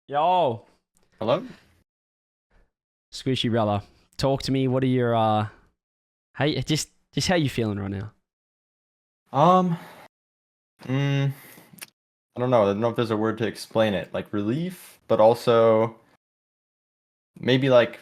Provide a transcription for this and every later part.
Yo, Hello? squishy brother, talk to me. What are your hey, just how you feeling right now? Um, mm, I don't know. I don't know if there's a word to explain it. Like relief, but also maybe like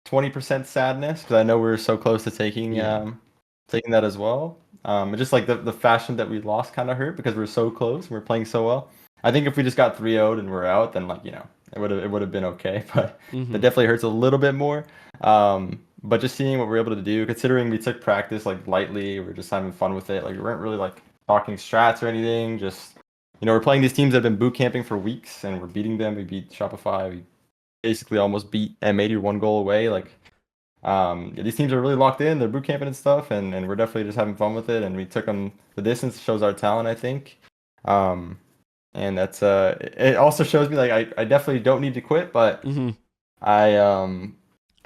20% sadness because I know we were so close to Yeah, taking that as well. And just like the fashion that we lost kind of hurt because we are so close and we are playing so well. I think if we just got 3-0'd and we're out, then like, it would have been okay. But that mm-hmm. definitely hurts a little bit more. But just seeing what we are able to do, considering we took practice like lightly, we are just having fun with it. Like we weren't really like talking strats or anything. Just we're playing these teams that have been boot camping for weeks and we're beating them. We beat Shopify. We basically almost beat M80 one goal away. Like yeah, these teams are really locked in. They're boot camping and stuff, and we're definitely just having fun with it. And we took them the distance shows our talent, I think. Um, and that's it also shows me like I definitely don't need to quit, but Mm-hmm. I um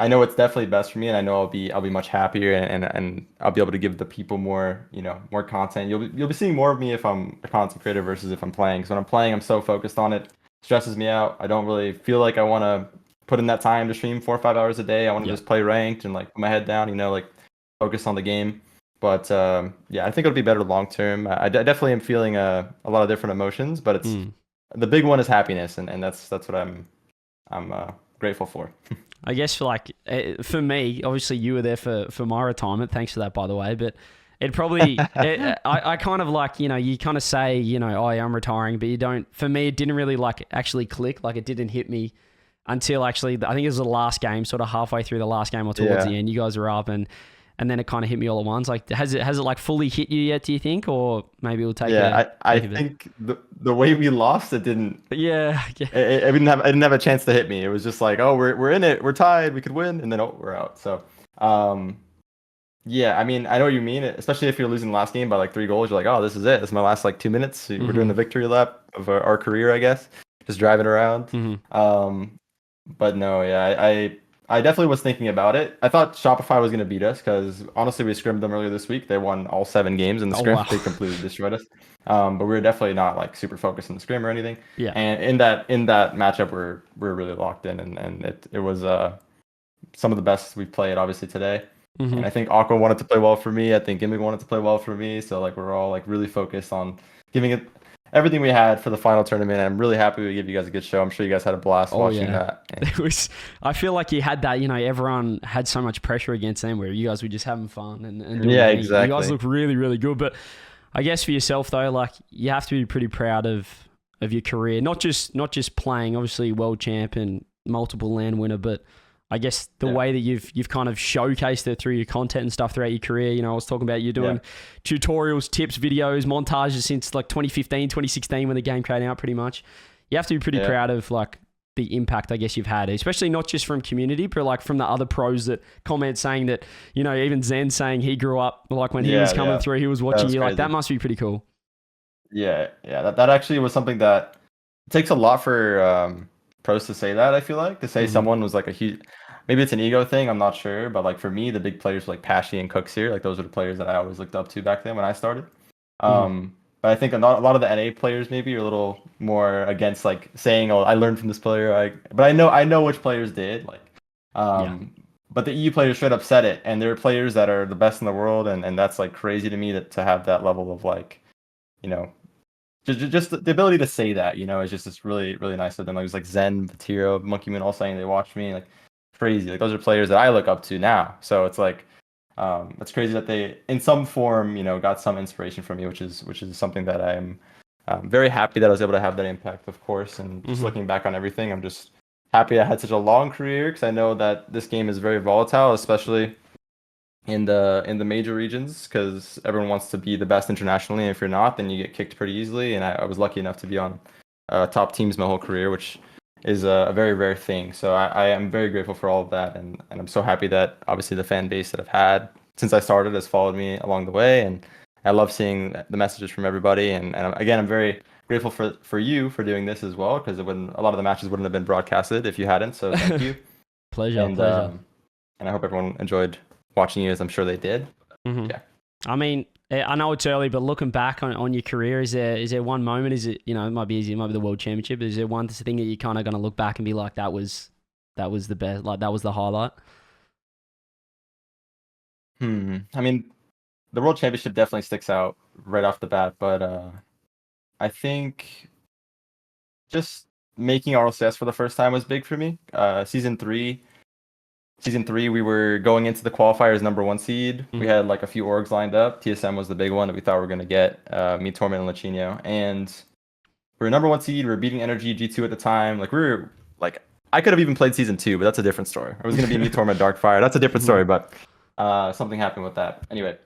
I know it's definitely best for me, and I know I'll be much happier, and I'll be able to give the people more more content. You'll be seeing more of me if I'm a content creator versus if I'm playing. Because when I'm playing, I'm so focused on it, stresses me out. I don't really feel like I want to put in that time to stream 4 or 5 hours a day. I want to Yep. just play ranked and like put my head down, like focus on the game. But yeah, I think it'll be better long term. I definitely am feeling a lot of different emotions, but it's Mm. the big one is happiness, and that's what I'm grateful for. I guess for me, obviously you were there for my retirement. Thanks for that, by the way. But it probably I kind of like you kind of say oh yeah, I'm retiring, but you don't. For me, it didn't really like actually click. Like it didn't hit me until actually I think it was the last game, sort of halfway through the last game or towards the Yeah. end. You guys were up and then it kind of hit me all at once. Like has it like fully hit you yet? Do you think, or maybe it'll Yeah, I take a bit? think the way we lost, it didn't. But yeah, yeah, I didn't have a chance to hit me. It was just like, oh, we're in it, we're tied, we could win, and then oh, we're out. So, um, yeah, I mean, I know what you mean, especially if you're losing the last game by like 3 goals. You're like, oh, this is it. This is my last like 2 minutes. We're doing mm-hmm, the victory lap of our career, I guess. Just driving around. mm-hmm. Um, but no, yeah, I definitely was thinking about it. I thought Shopify was going to beat us because honestly, we scrimmed them earlier this week. They won all 7 games in the Oh scrim. wow, They completely destroyed us. But we were definitely not like super focused on the scrim or anything. yeah, And in that matchup, we're really locked in, and it was some of the best we played obviously today. mm-hmm. And I think Aqua wanted to play well for me. I think Gimmick wanted to play well for me. So like we're all like really focused on giving it everything we had for the final tournament. I'm really happy we gave you guys a good show. I'm sure you guys had a blast Oh watching yeah. that. And It was. I feel like you had that. Everyone had so much pressure against them, where you guys were just having fun and doing the yeah, thing. You guys exactly. look really, really good. But I guess for yourself though, like you have to be pretty proud of your career. Not just playing, obviously world champ and multiple land winner, but I guess the Yeah. way that you've kind of showcased it through your content and stuff throughout your career. I was talking about you Yeah. doing tutorials, tips, videos, montages since like 2015, 2016 when the game came out pretty much. You have to be pretty Yeah. proud of like the impact I guess you've had, especially not just from community, but like from the other pros that comment saying that, even Zen saying he grew up like when he was Yeah. coming Yeah. through, he was That watching was you. Like that crazy. must be pretty cool. Yeah. Yeah. That actually was something that it takes a lot for pros to say that, I feel like. To say Mm-hmm. someone was like a huge, maybe it's an ego thing, I'm not sure. But like for me, the big players were like Pashy and Cooks here. Like those are the players that I always looked up to back then when I started. Mm-hmm. But I think a lot of the NA players maybe are a little more against like saying, "Oh, I learned from this player." But I know which players did like, Yeah. um, but the EU players straight up said it, and there are players that are the best in the world, and that's like crazy to me to have that level of like, you know, just the ability to say that, is just it's really really nice of them. Like it was like Zen, Vatiro, Monkey Moon all saying they watched me like crazy. Like those are players that I look up to now. So it's like it's crazy that they, in some form, got some inspiration from me, which is something that I'm very happy that I was able to have that impact, of course. And just Mm-hmm. looking back on everything, I'm just happy I had such a long career because I know that this game is very volatile, especially in the major regions, because everyone wants to be the best internationally. And if you're not, then you get kicked pretty easily. And I was lucky enough to be on top teams my whole career, which is a very rare thing. So I am very grateful for all of that, and I'm so happy that obviously the fan base that I've had since I started has followed me along the way, and I love seeing the messages from everybody. And again, I'm very grateful for you for doing this as well, because it wouldn't a lot of the matches wouldn't have been broadcasted if you hadn't. So thank you, Pleasure, and pleasure. um, and I hope everyone enjoyed watching you as I'm sure they did. Mm-hmm. Yeah, I mean, I know it's early, but looking back on your career, is there one moment? Is it, it might be easy, it might be the World Championship. Is there one thing that you're kind of going to look back and be like, that was the best, like that was the highlight? I mean, the World Championship definitely sticks out right off the bat, but I think just making RLCS for the first time was big for me. Season three, we were going into the qualifiers number one seed. We had like a few orgs lined up. TSM was the big one that we thought we were gonna get. Me, Torment, and Lachino, and we were number one seed. We were beating Energy G2 at the time. Like we were like, I could have even played season two, but that's a different story. I was gonna be me, Torment, Darkfire. That's a different story, but something happened with that. Anyway,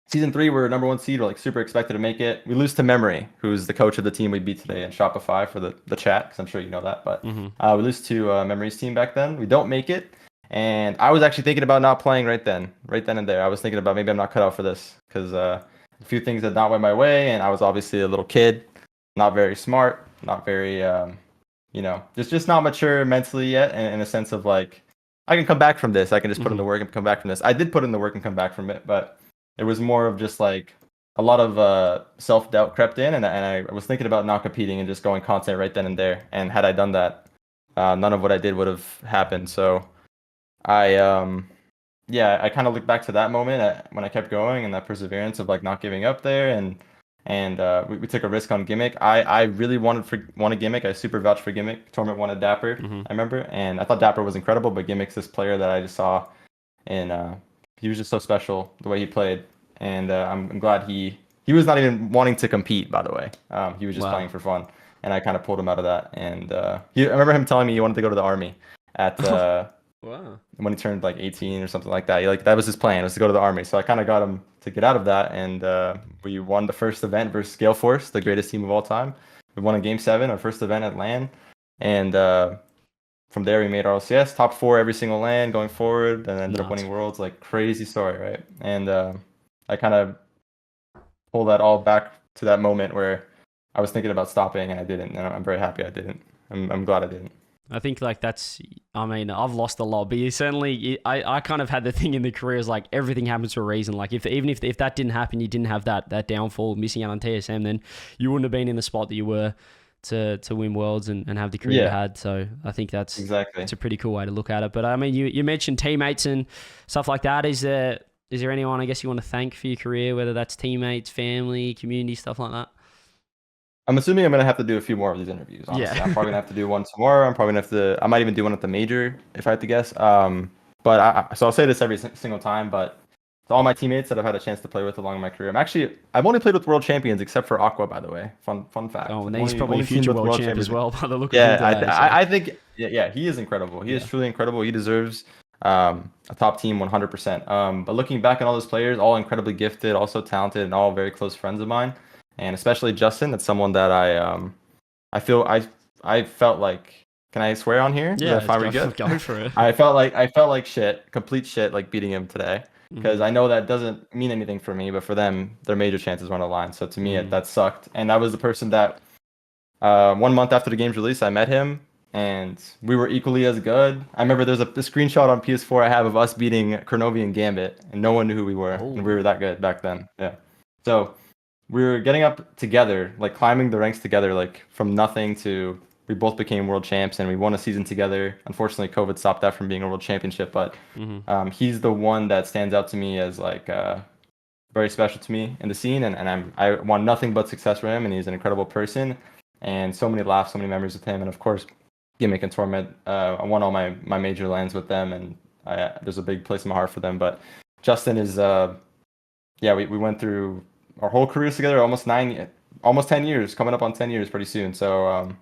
season three, we're number one seed. We're like super expected to make it. We lose to Memory, who's the coach of the team we beat today in Shopify for the chat, because I'm sure you know that. But we lose to Memory's team back then. We don't make it. And I was actually thinking about not playing right then and there. I was thinking about maybe I'm not cut out for this because a few things had not went my way, and I was obviously a little kid, not very smart, not very, just not mature mentally yet, and in a sense of like, I can come back from this. I can just put in the work and come back from this. I did put in the work and come back from it, but it was more of just like a lot of self-doubt crept in, and I was thinking about not competing and just going content right then and there. And had I done that, none of what I did would have happened. So I I kind of look back to that moment when I kept going and that perseverance of like not giving up there, and we took a risk on Gimmick. I really wanted Gimmick. I super vouched for Gimmick. Torment wanted Dapper, I remember, and I thought Dapper was incredible, but Gimmick's this player that I just saw, and he was just so special the way he played, and I'm glad he was not even wanting to compete, by the way. He was just playing for fun, and I kind of pulled him out of that. And I remember him telling me he wanted to go to the army at Wow. when he turned like 18 or something like that. That was his plan, was to go to the army. So I kind of got him to get out of that, and we won the first event versus Scale Force, the greatest team of all time. We won a Game 7, our first event at LAN, and from there we made RLCS top 4 every single LAN going forward, and ended up winning Worlds. Like, crazy story, right? And I kind of pull that all back to that moment where I was thinking about stopping and I didn't, and I'm very happy I didn't. I'm glad I didn't. I think like I've lost a lot, but I kind of had the thing in the career is like everything happens for a reason. Like if that didn't happen, you didn't have that downfall, missing out on TSM, then you wouldn't have been in the spot that you were to win Worlds and have the career you had. So I think that's exactly, it's a pretty cool way to look at it. But I mean, you mentioned teammates and stuff like that. Is there anyone, I guess, you want to thank for your career, whether that's teammates, family, community, stuff like that? I'm assuming I'm gonna have to do a few more of these interviews. Honestly, I'm probably gonna have to do one tomorrow. I'm probably gonna have to. I might even do one at the major if I had to guess. But so I'll say this every single time. But to all my teammates that I've had a chance to play with along my career, I've only played with world champions except for Aqua, by the way. Fun fact. Oh, and he's probably a future world champ as well by the look of him today. I think he is incredible. He is truly incredible. He deserves a top team 100%. But looking back on all those players, all incredibly gifted, also talented, and all very close friends of mine. And especially Justin, that's someone that I felt like, can I swear on here? Yeah, go for it. I felt like shit, complete shit, like beating him today, because I know that doesn't mean anything for me, but for them, their major chances were on the line. So to me, that sucked. And I was the person that 1 month after the game's release, I met him, and we were equally as good. I remember there's a screenshot on PS4 I have of us beating Kernovi and Gambit, and no one knew who we were, and we were that good back then. Yeah, so we were getting up together, like climbing the ranks together, like from nothing to we both became world champs, and we won a season together. Unfortunately, COVID stopped that from being a world championship, but he's the one that stands out to me as like very special to me in the scene, and I want nothing but success for him, and he's an incredible person, and so many laughs, so many memories with him, and of course, Gimmick and Torment. I won all my major lands with them, and there's a big place in my heart for them. But Justin is, we went through our whole careers together, almost 10 years, coming up on 10 years pretty soon. So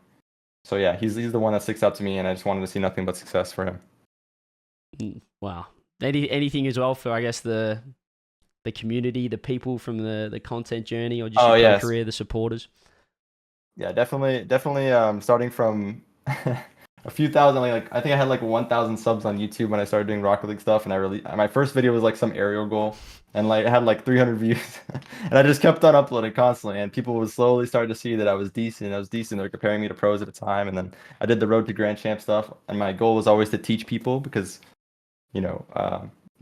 yeah, he's the one that sticks out to me, and I just wanted to see nothing but success for him. Wow. Anything as well for, I guess, the community, the people from the content journey, or just your career, the supporters? Yeah, definitely. Starting from a few thousand, like I think I had like 1,000 subs on YouTube when I started doing Rocket League stuff, and my first video was like some aerial goal, and like it had like 300 views, and I just kept on uploading constantly, and people would slowly start to see that I was decent. They're comparing me to pros at the time, and then I did the Road to Grand Champ stuff, and my goal was always to teach people, because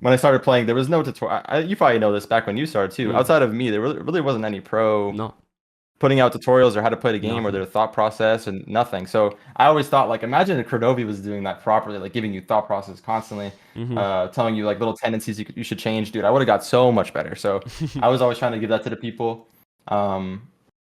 when I started playing, there was no tutorial. You probably know this back when you started too. Mm. Outside of me, there really wasn't any pro No, putting out tutorials or how to play the game or nothing. their thought process and nothing. So I always thought like, imagine if Crodovi was doing that properly, like giving you thought process constantly, telling you like little tendencies you should change, dude. I would have got so much better. So I was always trying to give that to the people.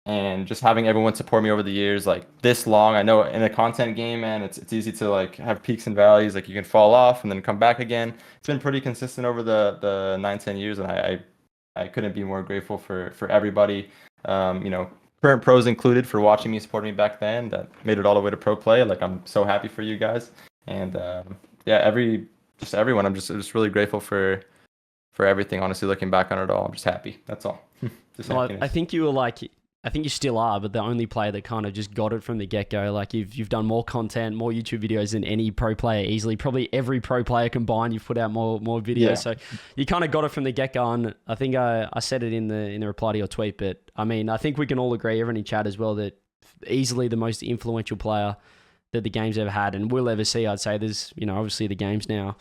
And just having everyone support me over the years, like this long. I know in a content game, man, it's easy to like have peaks and valleys. Like you can fall off and then come back again. It's been pretty consistent over the 9-10 years, and I couldn't be more grateful for everybody. Current pros included for watching me, supporting me back then. That made it all the way to pro play. Like I'm so happy for you guys, and yeah, everyone. I'm just really grateful for everything. Honestly, looking back on it all, I'm just happy. That's all. Just Well, happiness. I think you were like, I think you still are, but the only player that kind of just got it from the get go. Like you've done more content, more YouTube videos than any pro player easily. Probably every pro player combined, you've put out more videos. Yeah. So you kind of got it from the get go. And I think I said it in the reply to your tweet, but I mean, I think we can all agree, everyone in chat as well, that easily the most influential player that the game's ever had and will ever see. I'd say there's, obviously the game's now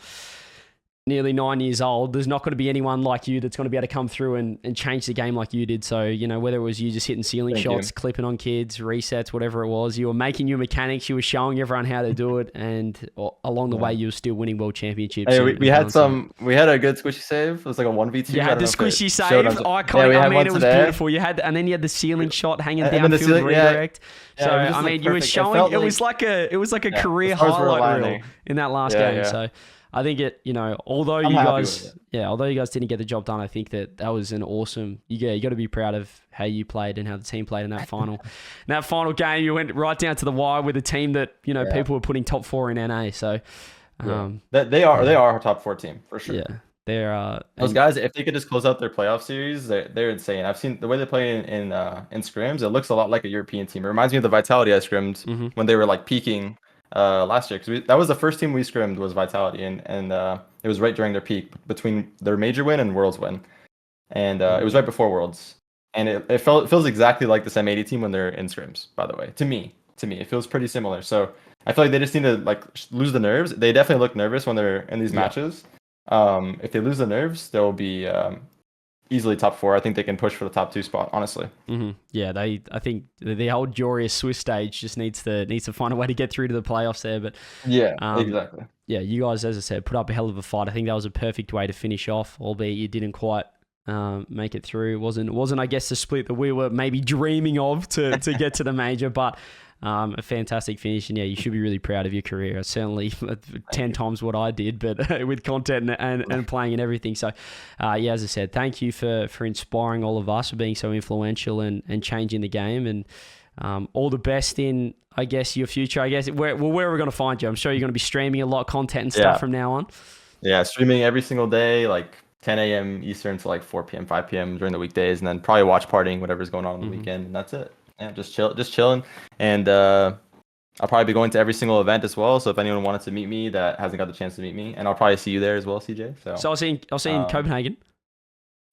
nearly 9 years old. There's not going to be anyone like you that's going to be able to come through and change the game like you did. So, whether it was you just hitting ceiling Thank shots, you. clipping on kids, resets, whatever it was, you were making new mechanics, you were showing everyone how to do it, and along the way, you were still winning world championships. Hey, and we had balancing it. we had a good squishy save. It was like a 1v2. You I had don't the know if it squishy showed save, on- iconic. Yeah, we I had mean, one it was today. beautiful. And then you had the ceiling shot hanging And then the downfield, ceiling- yeah. redirect. Yeah, So it was just, I like, mean, you were perfect. It showing. felt It was like a Yeah, career the stars were highlight reel aligning. in that last Yeah, game. yeah. So I think although I'm you happy guys, with it. although you guys didn't get the job done, I think that was an awesome. You got to be proud of how you played and how the team played in that final. In that final game, you went right down to the wire with a team that people were putting top 4 in NA. So They are our top 4 team for sure. yeah, they're Those guys, if they could just close out their playoff series, they're insane. I've seen the way they play in scrims. It looks a lot like a European team. It reminds me of the Vitality I scrimmed when they were like peaking last year. Because that was the first team we scrimmed was Vitality, and it was right during their peak between their major win and Worlds win, and it was right before Worlds. And it feels exactly like this M80 team when they're in scrims. By the way, to me, it feels pretty similar. So I feel like they just need to like lose the nerves. They definitely look nervous when they're in these matches. If they lose the nerves, they'll be easily top 4. I think they can push for the top 2 spot, honestly. Yeah, I think the old Joreous Swiss stage just needs to find a way to get through to the playoffs there. But yeah, exactly. Yeah, you guys, as I said, put up a hell of a fight. I think that was a perfect way to finish off, albeit you didn't quite make it through. It wasn't I guess the split that we were maybe dreaming of to get to the major, but a fantastic finish, and yeah, you should be really proud of your career. Certainly 10 times what I did, but with content and playing and everything. So yeah, as I said, thank you for inspiring all of us, for being so influential and changing the game, and all the best in, I guess, your future. I guess where are we going to find you? I'm sure you're going to be streaming a lot of content and stuff from now on. Yeah, streaming every single day, like 10 a.m. Eastern to like 4 p.m., 5 p.m. during the weekdays, and then probably watch partying, whatever's going on the weekend, and that's it. Yeah, just chilling. And I'll probably be going to every single event as well. So if anyone wanted to meet me that hasn't got the chance to meet me, and I'll probably see you there as well, CJ. So I'll see you in Copenhagen.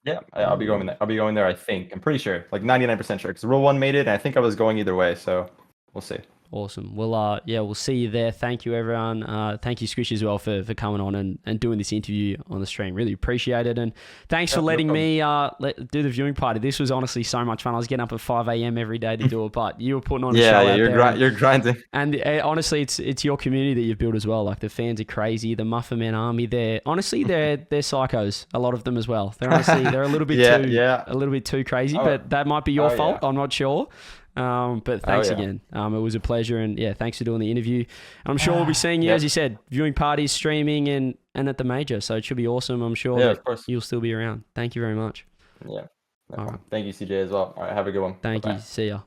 Yeah, I'll be going there. I'll be going there. I think I'm pretty sure, like 99% sure, because Rule 1 made it, and I think I was going either way. So we'll see. Awesome. Well, we'll see you there. Thank you, everyone. Thank you, Squish, as well, for coming on and doing this interview on the stream. Really appreciate it. And thanks for letting me do the viewing party. This was honestly so much fun. I was getting up at 5 a.m. every day to do it, but you were putting on a show out there. You're grinding. And honestly, it's your community that you've built as well. Like the fans are crazy. The Muffinz army, they're psychos. A lot of them as well. They're a little bit a little bit too crazy, but that might be your fault. Yeah. I'm not sure. But thanks again. It was a pleasure, and yeah, thanks for doing the interview. And I'm sure we'll be seeing you, as you said, viewing parties, streaming, and at the major. So it should be awesome. I'm sure that you'll still be around. Thank you very much. Yeah. Thank you, CJ, as well. All right, have a good one. Thank you. See ya.